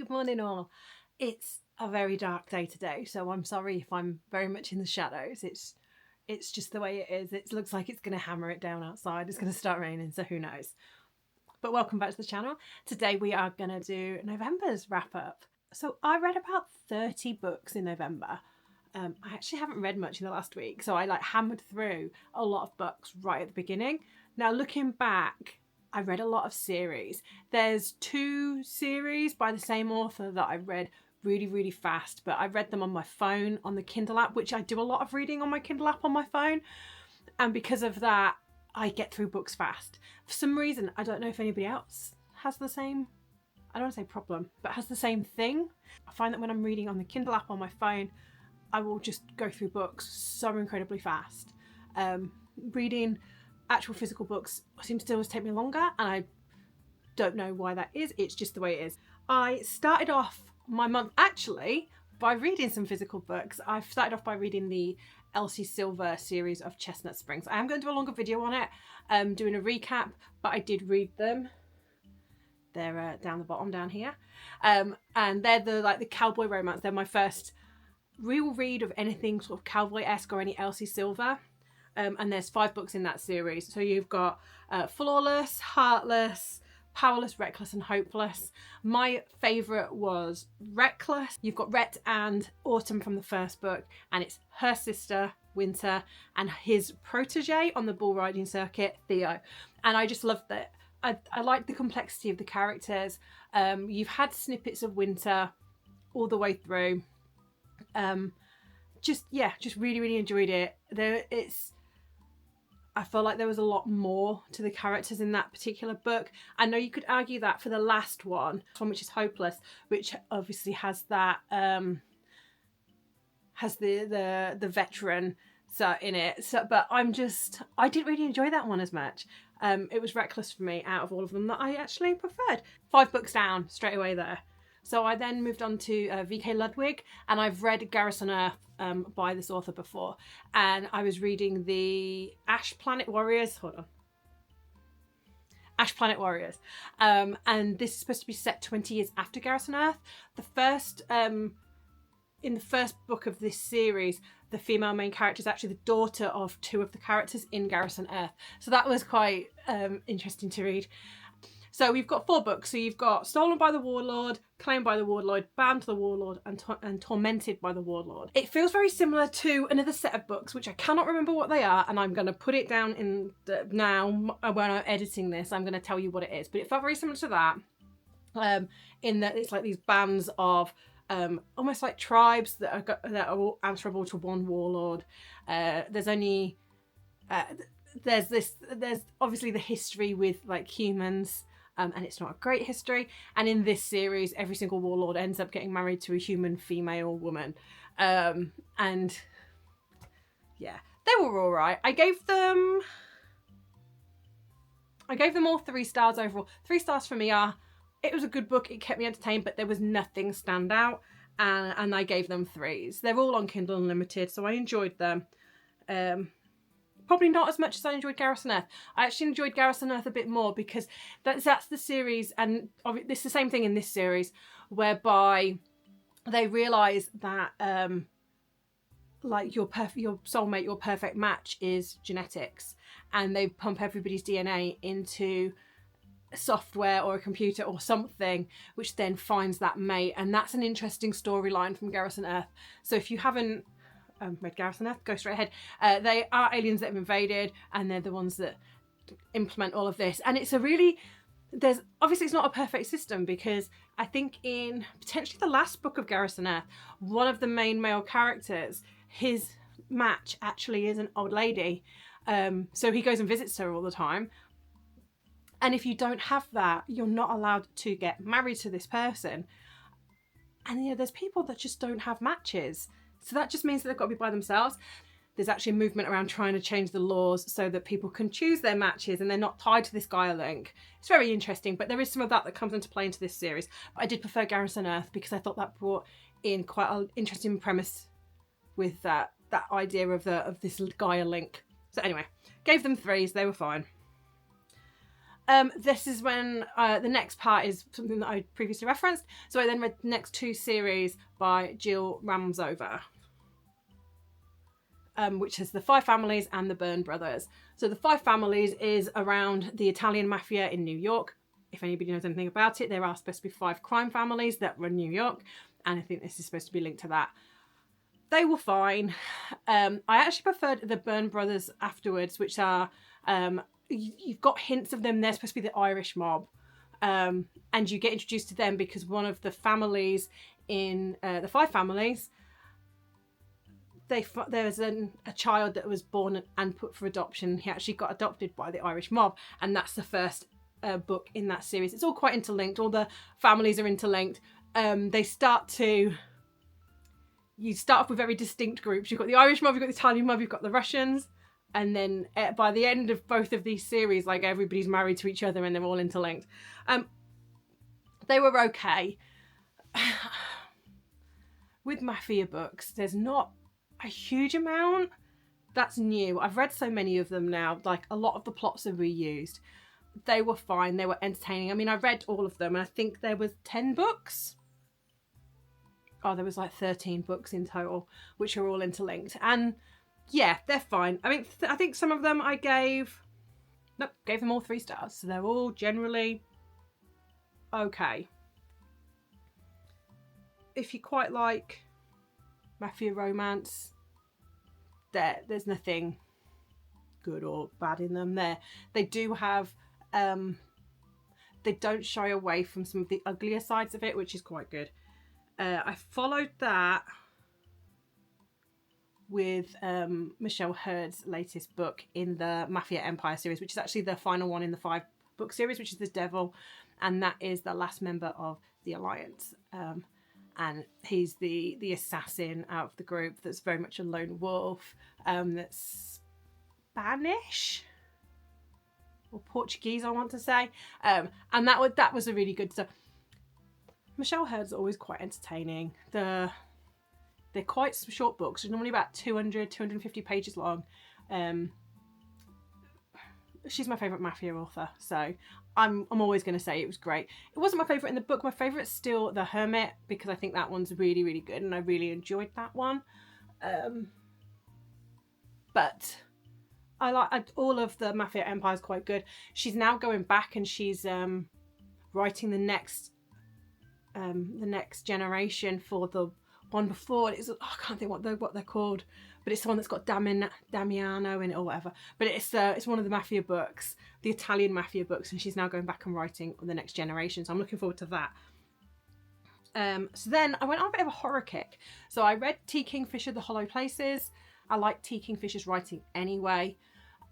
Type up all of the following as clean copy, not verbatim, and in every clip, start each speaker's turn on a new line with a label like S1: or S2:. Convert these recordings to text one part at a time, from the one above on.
S1: Good morning all. It's a very dark day today, so I'm sorry if I'm very much in the shadows. It's just the way it is. It looks like it's going to hammer it down outside. It's going to start raining, so who knows. But welcome back to the channel. Today we are going to do November's wrap up. So I read about 30 books in November. I actually haven't read much in the last week, so I hammered through a lot of books right at the beginning. Now looking back, I read a lot of series. There's 2 series by the same author that I read really fast, but I read them on my phone on the Kindle app, which I do a lot of reading on my Kindle app on my phone, and because of that I get through books fast. For some reason, I don't know if anybody else has the same, I don't want to say problem, but has the same thing. I find that when I'm reading on the Kindle app on my phone, I will just go through books so incredibly fast. Reading actual physical books seems to always take me longer, and I don't know why that is. It's just the way it is. I started off my month actually by reading some physical books. I've started off by reading the Elsie Silver series of Chestnut Springs. I am going to do a longer video on it, doing a recap, but I did read them. They're down the bottom down here, and they're the cowboy romance. They're my first real read of anything sort of cowboy-esque or any Elsie Silver. And there's 5 books in that series. So you've got Flawless, Heartless, Powerless, Reckless and Hopeless. My favourite was Reckless. You've got Rhett and Autumn from the first book, and it's her sister, Winter, and his protege on the bull riding circuit, Theo. And I just loved that. I like the complexity of the characters. You've had snippets of Winter all the way through. Just really enjoyed it. I felt like there was a lot more to the characters in that particular book. I know you could argue that for the last one, which is Hopeless, which obviously has that has the veteran in it. So, but I didn't really enjoy that one as much. It was Reckless for me out of all of them that I actually preferred. 5 books down straight away there. So I then moved on to V.K. Ludwig, and I've read Garrison Earth by this author before, and I was reading the Ash Planet Warriors. Hold on. Ash Planet Warriors. And this is supposed to be set 20 years after Garrison Earth. In the first book of this series, the female main character is actually the daughter of 2 of the characters in Garrison Earth. So that was quite interesting to read. So we've got 4 books. So you've got Stolen by the Warlord, Claimed by the Warlord, Bound to the Warlord, and Tormented by the Warlord. It feels very similar to another set of books, which I cannot remember what they are, and I'm going to put it down in now when I'm editing this. I'm going to tell you what it is. But it felt very similar to that, in that it's like these bands of almost like tribes that are all answerable to one warlord. There's obviously the history with like humans. And it's not a great history. And in this series, every single warlord ends up getting married to a human female woman. And yeah, they were all right. I gave them all 3 stars overall. 3 stars for me are, it was a good book. It kept me entertained, but there was nothing stand out. And I gave them 3s. They're all on Kindle Unlimited, so I enjoyed them. Probably not as much as I enjoyed Garrison Earth. I actually enjoyed Garrison Earth a bit more because that's the series, and it's the same thing in this series, whereby they realise that like your soulmate, your perfect match is genetics, and they pump everybody's DNA into software or a computer or something, which then finds that mate, and that's an interesting storyline from Garrison Earth. So if you haven't read Garrison Earth, go straight ahead. They are aliens that have invaded, and they're the ones that implement all of this. And it's obviously it's not a perfect system, because I think in potentially the last book of Garrison Earth, one of the main male characters, his match actually is an old lady. So he goes and visits her all the time. And if you don't have that, you're not allowed to get married to this person. And there's people that just don't have matches. So that just means that they've got to be by themselves. There's actually a movement around trying to change the laws so that people can choose their matches and they're not tied to this Gaia link. It's very interesting, but there is some of that comes into play into this series. But I did prefer Garrison Earth because I thought that brought in quite an interesting premise with that idea of this Gaia link. So anyway, gave them 3s, they were fine. This is when the next part is something that I previously referenced. So I then read the next 2 series by Jill Ramsova, which is The Five Families and The Byrne Brothers. So The Five Families is around the Italian mafia in New York. If anybody knows anything about it, there are supposed to be 5 crime families that run New York, and I think this is supposed to be linked to that. They were fine. I actually preferred the Byrne Brothers afterwards, which are, you've got hints of them. They're supposed to be the Irish mob. And you get introduced to them because one of the families in the 5 families, there's a child that was born and put for adoption. He actually got adopted by the Irish mob, and that's the first book in that series. It's all quite interlinked. All the families are interlinked. You start off with very distinct groups. You've got the Irish mob, you've got the Italian mob, you've got the Russians. And then by the end of both of these series, like, everybody's married to each other and they're all interlinked. They were okay. With mafia books, there's not a huge amount that's new. I've read so many of them now. Like, a lot of the plots are reused. They were fine. They were entertaining. I mean, I read all of them and I think there was 10 books. Oh, there was like 13 books in total, which are all interlinked. And yeah, they're fine. I mean, I think some of them I gave them all 3 stars. So they're all generally okay. If you quite like mafia romance, there's nothing good or bad in them. They do have, they don't shy away from some of the uglier sides of it, which is quite good. I followed that with Michelle Hurd's latest book in the Mafia Empire series, which is actually the final one in the 5-book series, which is The Devil, and that is the last member of the Alliance. And he's the assassin out of the group that's very much a lone wolf, that's Spanish or Portuguese, I want to say. And that was a really good stuff. Michelle Hurd's always quite entertaining. They're quite short books. They're normally about 250 pages long. She's my favourite mafia author, so I'm always going to say it was great. It wasn't my favourite in the book. My favourite's still The Hermit, because I think that one's really, really good and I really enjoyed that one. But all of the Mafia Empire is quite good. She's now going back and she's writing the next generation for the one before. I can't think what they're called, but it's the one that's got Damiano in it or whatever. But it's one of the mafia books, the Italian mafia books, and she's now going back and writing on the next generation. So I'm looking forward to that. So then I went on a bit of a horror kick. So I read T. Kingfisher, The Hollow Places. I like T. Kingfisher's writing anyway,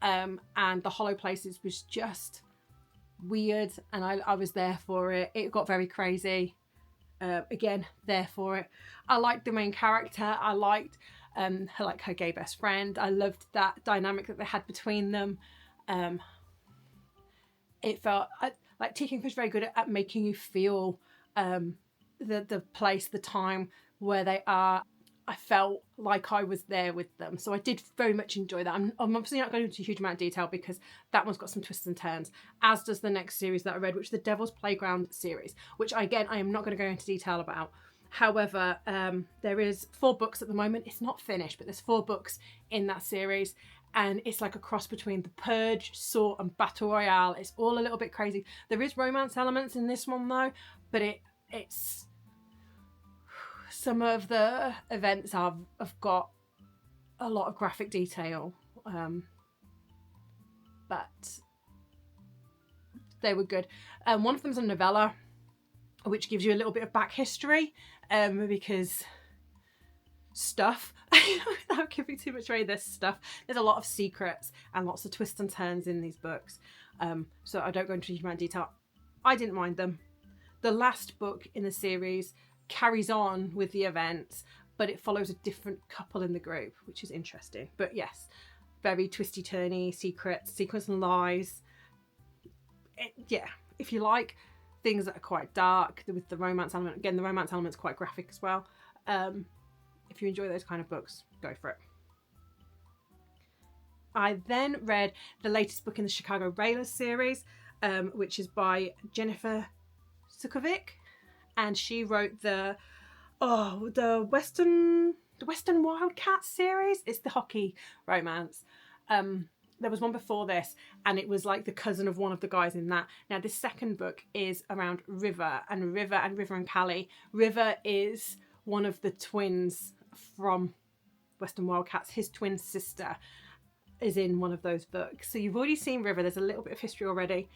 S1: and The Hollow Places was just weird, and I was there for it. It got very crazy. Again, there for it. I liked the main character. I liked her gay best friend. I loved that dynamic that they had between them. It felt like T. Kingfish was very good at making you feel the place, the time where they are. I felt like I was there with them. So I did very much enjoy that. I'm obviously not going into a huge amount of detail because that one's got some twists and turns, as does the next series that I read, which is the Devil's Playground series, which again, I am not going to go into detail about. However, there is 4 books at the moment. It's not finished, but there's 4 books in that series. And it's like a cross between The Purge, Saw and Battle Royale. It's all a little bit crazy. There is romance elements in this one though, but it's... Some of the events have got a lot of graphic detail, but they were good. One of them's a novella, which gives you a little bit of back history, because stuff, without giving too much away, there's a lot of secrets and lots of twists and turns in these books, so I don't go into huge amount of detail. I didn't mind them. The last book in the series carries on with the events, but it follows a different couple in the group, which is interesting. But yes, very twisty turny, secrets, sequence and lies. If you like things that are quite dark with the romance element, again, the romance element's quite graphic as well. If you enjoy those kind of books, go for it. I then read the latest book in the Chicago Railers series. which is by Jennifer Sukovic, and she wrote the Western Wildcats series. It's the hockey romance. There was one before this, and it was like the cousin of one of the guys in that. Now, this second book is around River and Callie. River is one of the twins from Western Wildcats. His twin sister is in one of those books. So you've already seen River. There's a little bit of history already.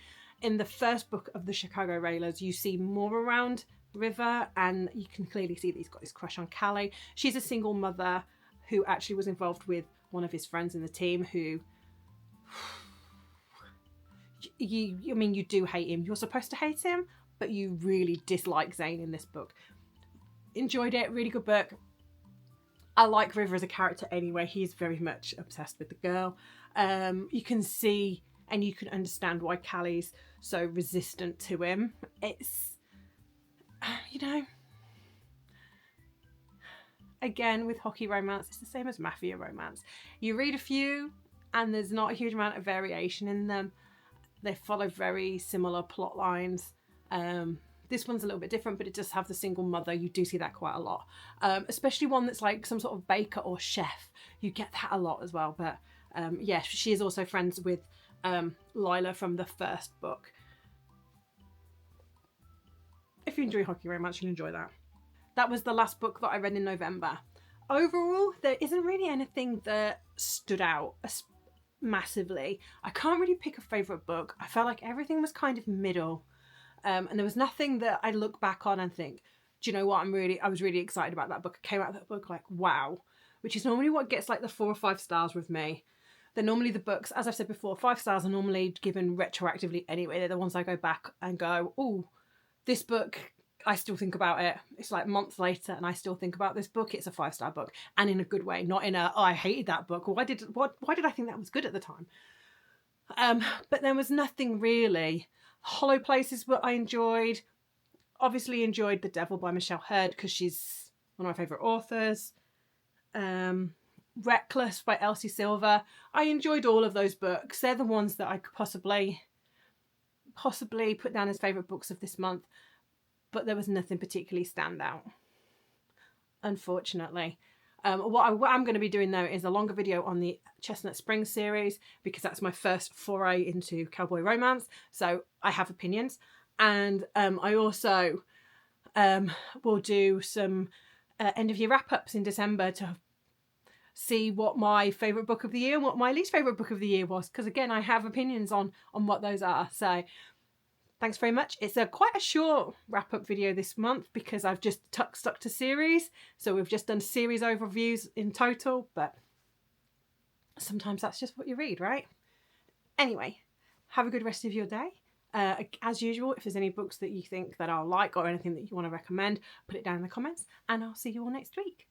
S1: In the first book of the Chicago Railers, you see more around River, and you can clearly see that he's got his crush on Callie. She's a single mother who actually was involved with one of his friends in the team who... you do hate him. You're supposed to hate him, but you really dislike Zane in this book. Enjoyed it. Really good book. I like River as a character anyway. He's very much obsessed with the girl. You can see and you can understand why Callie's so resistant to him. It's, again, with hockey romance, it's the same as mafia romance. You read a few and there's not a huge amount of variation in them. They follow very similar plot lines. This one's a little bit different, but it does have the single mother. You do see that quite a lot, especially one that's like some sort of baker or chef. You get that a lot as well. But yeah, she is also friends with Lila from the first book. If you enjoy hockey romance, you'll enjoy that. That was the last book that I read in November. Overall, there isn't really anything that stood out massively. I can't really pick a favourite book. I felt like everything was kind of middle. And there was nothing that I look back on and think, do you know what, I was really excited about that book. I came out of that book like, wow, which is normally what gets like the 4 or 5 stars with me. They're normally the books, as I've said before, 5 stars are normally given retroactively anyway. They're the ones I go back and go, oh, this book, I still think about it. It's like months later and I still think about this book. It's a 5-star book, and in a good way, not in a, oh, I hated that book, or why did I think that was good at the time? But there was nothing really. Hollow Places, what I enjoyed. Obviously enjoyed The Devil by Michelle Hurd because she's one of my favourite authors. Reckless by Elsie Silver. I enjoyed all of those books. They're the ones that I could possibly put down as favourite books of this month. But there was nothing particularly stand out, unfortunately. What I'm going to be doing though is a longer video on the Chestnut Springs series, because that's my first foray into cowboy romance. So I have opinions, and I also will do some end of year wrap-ups in December to see what my favourite book of the year and what my least favourite book of the year was, because again, I have opinions on what those are. So thanks very much. It's quite a short wrap-up video this month because I've just stuck to series. So we've just done series overviews in total, but sometimes that's just what you read, right? Anyway, have a good rest of your day. As usual, if there's any books that you think that I'll like or anything that you want to recommend, put it down in the comments, and I'll see you all next week.